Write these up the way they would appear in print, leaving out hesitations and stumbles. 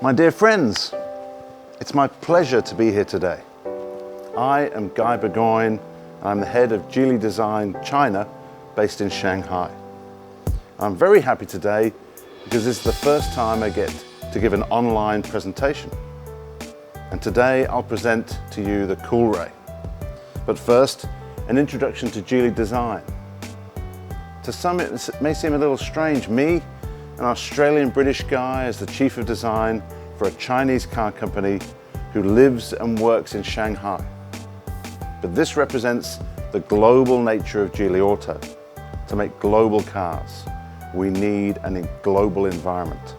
My dear friends, it's my pleasure to be here today. I am Guy Burgойn, and I'm the head of GEELY Design China, based in Shanghai. I'm very happy today because this is the first time I get to give an online presentation. And today I'll present to you the Coolray. But first, an introduction to GEELY Design. To some it may seem a little strange, me, an Australian-British guy, as the chief of design for a Chinese car company who lives and works in Shanghai. But this represents the global nature of Geely Auto. To make global cars, we need a global environment.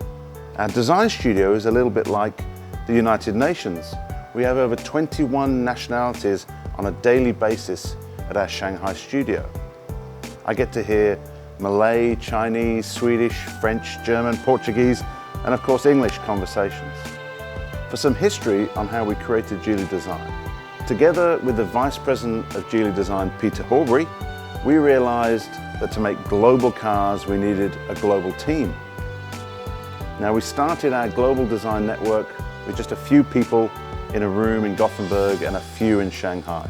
Our design studio is a little bit like the United Nations. We have over 21 nationalities on a daily basis at our Shanghai studio. I get to hear Malay, Chinese, Swedish, French, German, Portuguese, and of course English conversations. For some history on how we created GEELY Design. Together with the Vice President of GEELY Design, Peter Horbury, we realized that to make global cars we needed a global team. Now we started our global design network with just a few people in a room in Gothenburg and a few in Shanghai.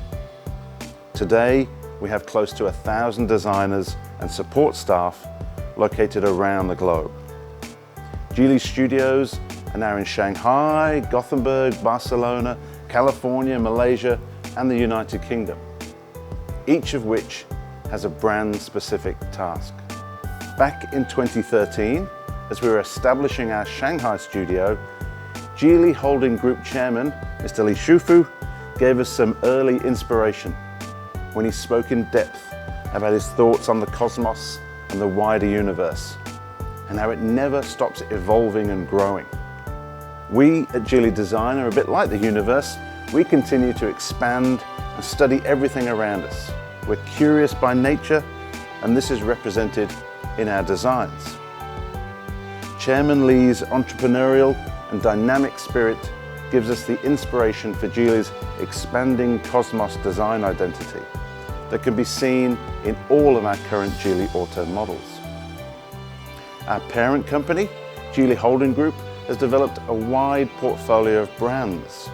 Today we have close to 1,000 designers and support staff located around the globe. GEELY studios are now in Shanghai, Gothenburg, Barcelona, California, Malaysia, and the United Kingdom, each of which has a brand-specific task. Back in 2013, as we were establishing our Shanghai studio, Geely Holding Group Chairman, Mr. Li Shufu, gave us some early inspiration when he spoke in depth about his thoughts on the cosmos and the wider universe, and how it never stops evolving and growing. We at GEELY Design are a bit like the universe. We continue to expand and study everything around us. We're curious by nature, and this is represented in our designs. Chairman Li's entrepreneurial and dynamic spirit gives us the inspiration for Geely's expanding cosmos design identity that can be seen in all of our current Geely Auto models. Our parent company, Geely Holding Group, has developed a wide portfolio of brands,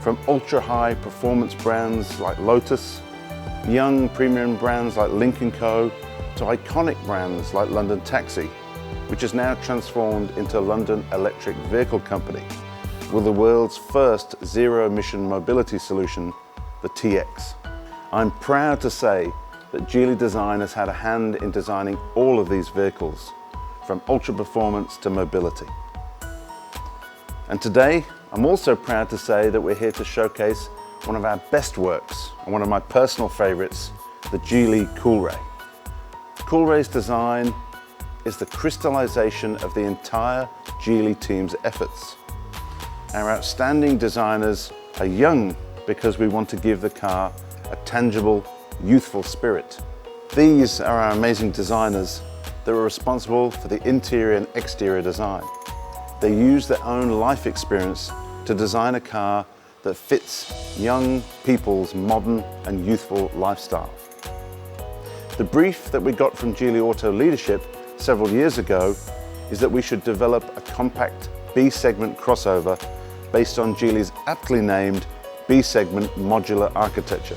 from ultra-high performance brands like Lotus, young premium brands like Lynk & Co, to iconic brands like London Taxi, which is now transformed into London Electric Vehicle Company, with the world's first zero-emission mobility solution, the TX. I'm proud to say that Geely Design has had a hand in designing all of these vehicles, from ultra performance to mobility. And today, I'm also proud to say that we're here to showcase one of our best works, and one of my personal favorites, the GEELY COOLRAY. Coolray's design is the crystallization of the entire Geely team's efforts. Our outstanding designers are young because we want to give the car a tangible, youthful spirit. These are our amazing designers that are responsible for the interior and exterior design. They use their own life experience to design a car that fits young people's modern and youthful lifestyle. The brief that we got from Geely Auto leadership several years ago is that we should develop a compact B-segment crossover based on Geely's aptly named B-segment modular architecture,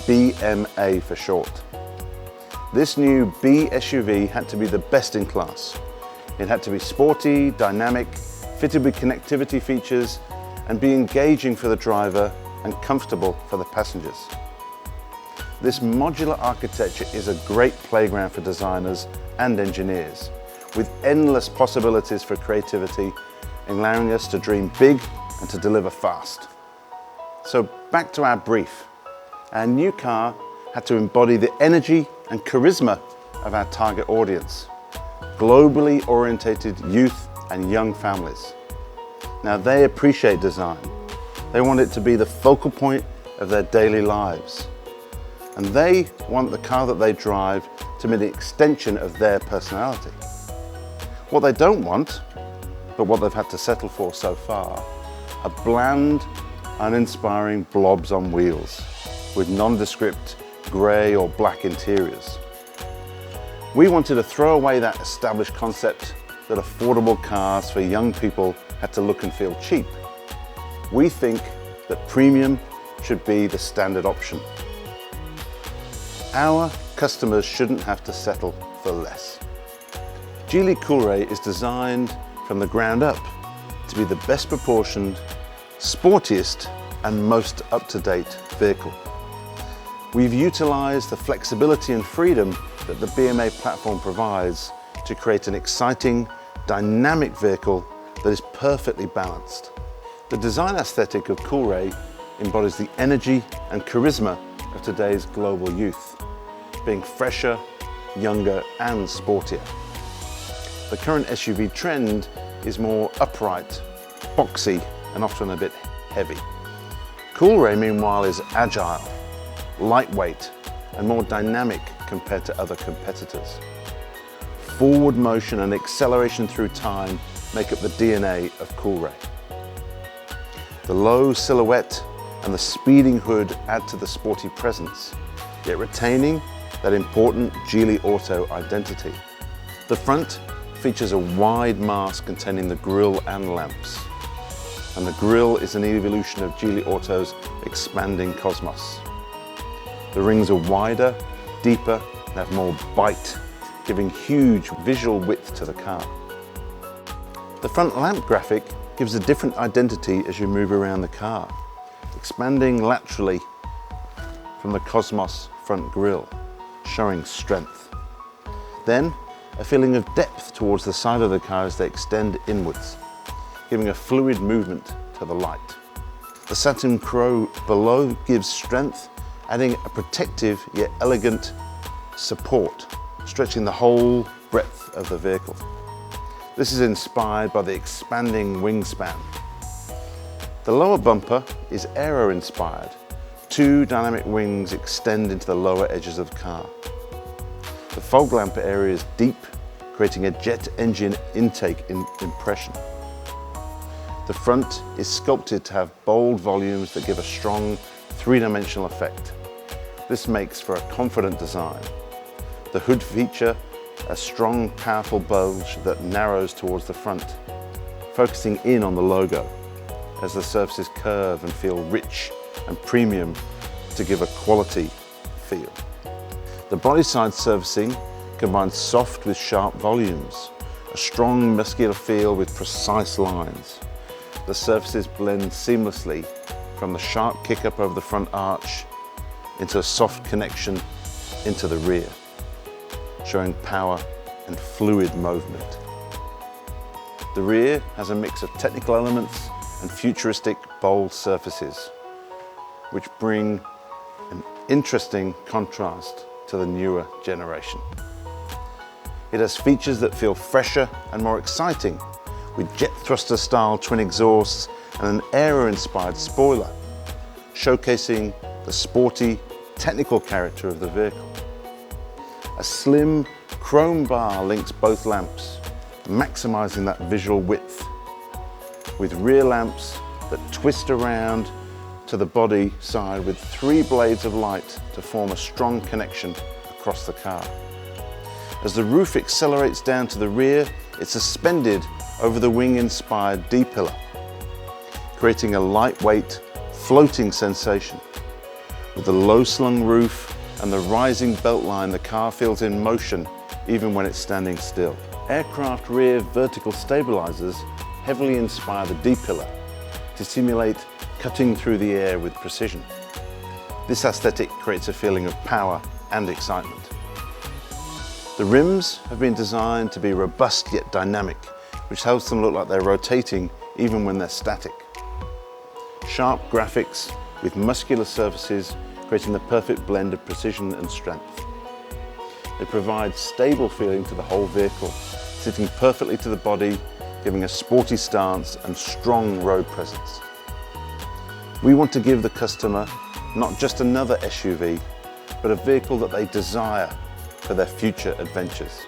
BMA for short. This new B SUV had to be the best in class. It had to be sporty, dynamic, fitted with connectivity features, and be engaging for the driver and comfortable for the passengers. This modular architecture is a great playground for designers and engineers, with endless possibilities for creativity, allowing us to dream big and to deliver fast. So back to our brief. Our new car had to embody the energy and charisma of our target audience, globally orientated youth and young families. Now they appreciate design. They want it to be the focal point of their daily lives. And they want the car that they drive to be the extension of their personality. What they don't want, but what they've had to settle for so far, are bland, uninspiring blobs on wheels with nondescript grey or black interiors. We wanted to throw away that established concept that affordable cars for young people had to look and feel cheap. We think that premium should be the standard option. Our customers shouldn't have to settle for less. GEELY COOLRAY is designed from the ground up to be the best proportioned, sportiest and most up-to-date vehicle. We've utilised the flexibility and freedom that the BMA platform provides to create an exciting, dynamic vehicle that is perfectly balanced. The design aesthetic of COOLRAY embodies the energy and charisma of today's global youth, being fresher, younger and sportier. The current SUV trend is more upright, boxy and often a bit heavy. COOLRAY meanwhile is agile, lightweight and more dynamic compared to other competitors. Forward motion and acceleration through time make up the DNA of COOLRAY. The low silhouette and the speeding hood add to the sporty presence, yet retaining that important Geely Auto identity. The front features a wide mast containing the grille and lamps, and the grille is an evolution of Geely Auto's expanding cosmos. The rings are wider, deeper, and have more bite, giving huge visual width to the car. The front lamp graphic gives a different identity as you move around the car, expanding laterally from the Cosmos front grille, showing strength. Then, a feeling of depth towards the side of the car as they extend inwards, giving a fluid movement to the light. The satin crow below gives strength, adding a protective yet elegant support, stretching the whole breadth of the vehicle. This is inspired by the expanding wingspan. The lower bumper is aero-inspired. Two dynamic wings extend into the lower edges of the car. The fog lamp area is deep, creating a jet engine intake impression. The front is sculpted to have bold volumes that give a strong three-dimensional effect. This makes for a confident design. The hood feature a strong, powerful bulge that narrows towards the front, focusing in on the logo as the surfaces curve and feel rich and premium to give a quality feel. The body side surfacing combines soft with sharp volumes, a strong muscular feel with precise lines. The surfaces blend seamlessly from the sharp kick up over the front arch into a soft connection into the rear, showing power and fluid movement. The rear has a mix of technical elements and futuristic, bold surfaces, which bring an interesting contrast to the newer generation. It has features that feel fresher and more exciting, with jet thruster style twin exhausts and an aero-inspired spoiler, showcasing the sporty, technical character of the vehicle. A slim chrome bar links both lamps, maximizing that visual width, with rear lamps that twist around to the body side with three blades of light to form a strong connection across the car. As the roof accelerates down to the rear, it's suspended over the wing-inspired D-pillar, creating a lightweight, floating sensation. With the low-slung roof and the rising belt line, the car feels in motion even when it's standing still. Aircraft rear vertical stabilizers heavily inspire the D-pillar to simulate cutting through the air with precision. This aesthetic creates a feeling of power and excitement. The rims have been designed to be robust yet dynamic, which helps them look like they're rotating even when they're static. Sharp graphics with muscular surfaces creating the perfect blend of precision and strength. They provide stable feeling to the whole vehicle, sitting perfectly to the body, giving a sporty stance and strong road presence. We want to give the customer not just another SUV, but a vehicle that they desire for their future adventures.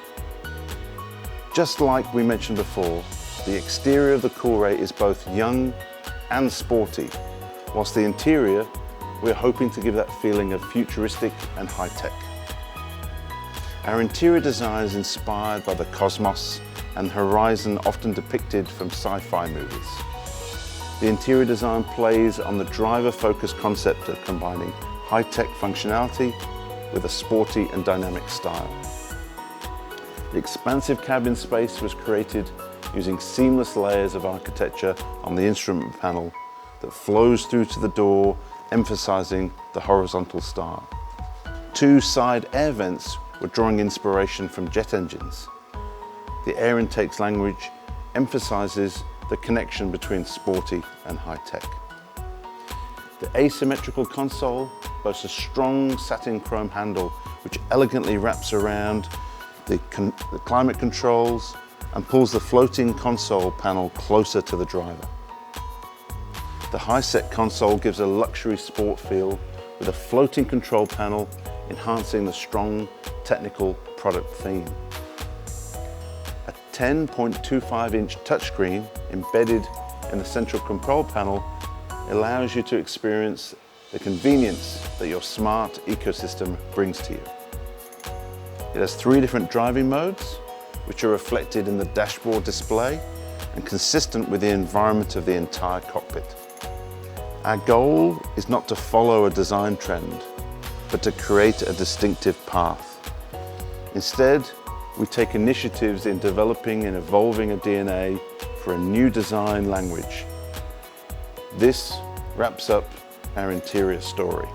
Just like we mentioned before, the exterior of the COOLRAY is both young and sporty, whilst the interior, we're hoping to give that feeling of futuristic and high-tech. Our interior design is inspired by the cosmos and horizon often depicted from sci-fi movies. The interior design plays on the driver-focused concept of combining high-tech functionality with a sporty and dynamic style. The expansive cabin space was created using seamless layers of architecture on the instrument panel that flows through to the door, emphasizing the horizontal style. 2 side air vents were drawing inspiration from jet engines. The air intake's language emphasizes the connection between sporty and high-tech. The asymmetrical console boasts a strong satin chrome handle which elegantly wraps around the climate controls and pulls the floating console panel closer to the driver. The high-set console gives a luxury sport feel with a floating control panel enhancing the strong technical product theme. A 10.25-inch touchscreen embedded in the central control panel allows you to experience the convenience that your smart ecosystem brings to you. It has 3 different driving modes, which are reflected in the dashboard display and consistent with the environment of the entire cockpit. Our goal is not to follow a design trend, but to create a distinctive path. Instead, we take initiatives in developing and evolving a DNA for a new design language. This wraps up our interior story.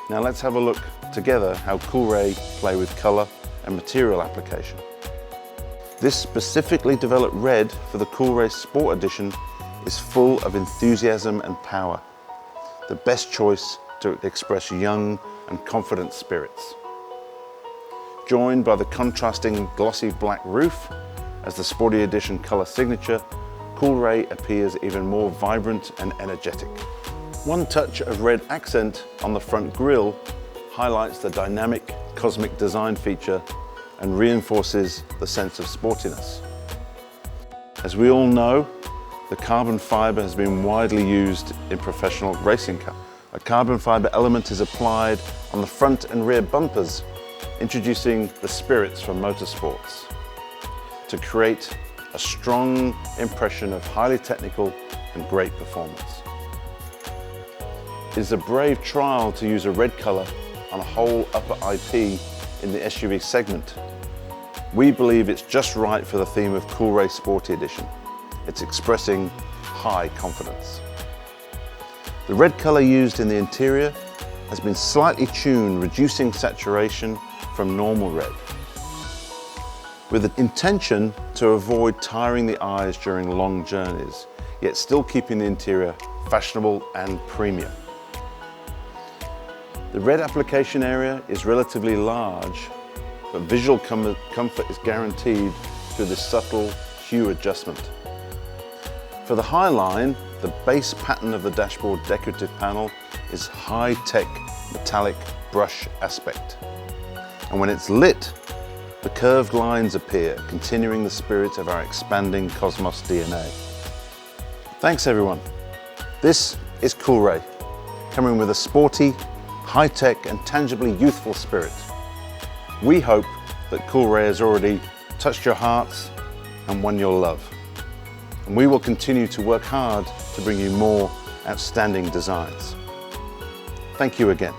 Now let's have a look together how Coolray play with color and material application. This specifically developed red for the Coolray Sport Edition is full of enthusiasm and power, the best choice to express young and confident spirits. Joined by the contrasting glossy black roof as the Sporty Edition color signature, Coolray appears even more vibrant and energetic. One touch of red accent on the front grille highlights the dynamic cosmic design feature and reinforces the sense of sportiness. As we all know, the carbon fiber has been widely used in professional racing cars. A carbon fiber element is applied on the front and rear bumpers, introducing the spirits from motorsports to create a strong impression of highly technical and great performance. It is a brave trial to use a red color on a whole upper IP in the SUV segment. We believe it's just right for the theme of Coolray Sporty Edition. It's expressing high confidence. The red color used in the interior has been slightly tuned, reducing saturation from normal red, with the intention to avoid tiring the eyes during long journeys, yet still keeping the interior fashionable and premium. The red application area is relatively large, but visual comfort is guaranteed through this subtle hue adjustment. For the high line, the base pattern of the dashboard decorative panel is high-tech metallic brush aspect. And when it's lit, the curved lines appear, continuing the spirit of our expanding Cosmos DNA. Thanks everyone. This is Coolray, coming with a sporty, high-tech and tangibly youthful spirit. We hope that Coolray has already touched your hearts and won your love. And we will continue to work hard to bring you more outstanding designs. Thank you again.